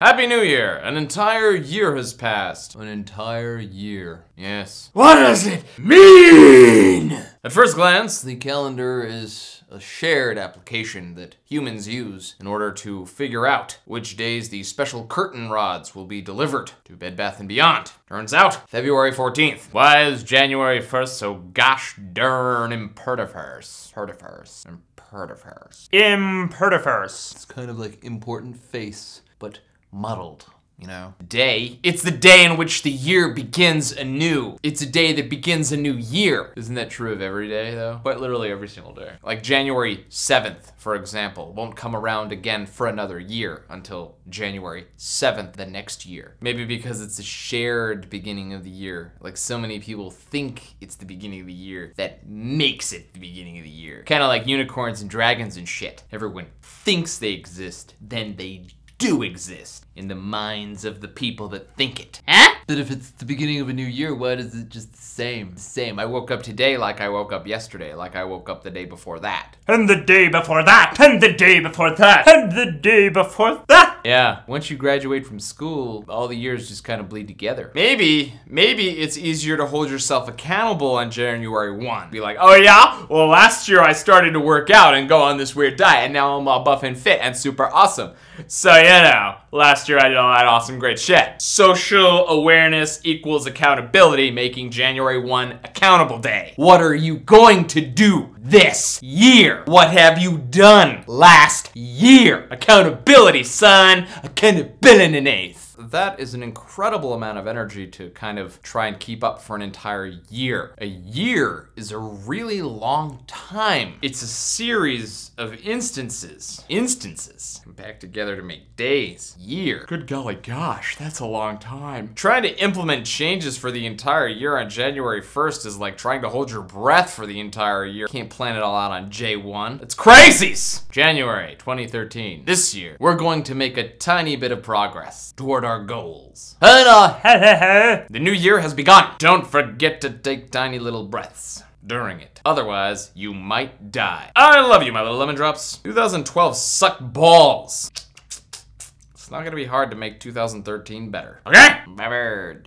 Happy New Year! An entire year has passed. An entire year. Yes. What does it mean? At first glance, the calendar is a shared application that humans use in order to figure out which days the special curtain rods will be delivered to Bed Bath & Beyond. Turns out, February 14th. Why is January 1st so gosh darn impertiferous? Impertiferous. It's kind of like important face, but muddled, you know? Day. It's the day in which the year begins anew. It's a day that begins a new year. Isn't that true of every day, though? Quite literally every single day. Like January 7th, for example, won't come around again for another year until January 7th the next year. Maybe because it's a shared beginning of the year. Like so many people think it's the beginning of the year that makes it the beginning of the year. Kind of like unicorns and dragons and shit. Everyone thinks they exist, then they do exist in the minds of the people that think it. Huh? But if it's the beginning of a new year, why is it just the same? The same. I woke up today like I woke up yesterday, like I woke up the day before that. And the day before that, and the day before that, and the day before that. Yeah, once you graduate from school, all the years just kind of bleed together. Maybe it's easier to hold yourself accountable on January 1. Be like, oh yeah? Well, last year I started to work out and go on this weird diet, and now I'm all buff and fit and super awesome. So, you know, last year I did all that awesome great shit. Social awareness equals accountability, making January 1 accountable day. What are you going to do this year? What have you done last year? Accountability, son. Accountability. That is an incredible amount of energy to kind of try and keep up for an entire year. A year is a really long time. It's a series of instances come back together to make days. Year. Good golly gosh, that's a long time. Trying to implement changes for the entire year on January 1st is like trying to hold your breath for the entire year. Can't plan it all out on J1. It's crazies! January 2013. This year, we're going to make a tiny bit of progress toward our goals. The new year has begun. Don't forget to take tiny little breaths during it. Otherwise, you might die. I love you, my little lemon drops. 2012 sucked balls. It's not gonna be hard to make 2013 better. Okay? Bye bird.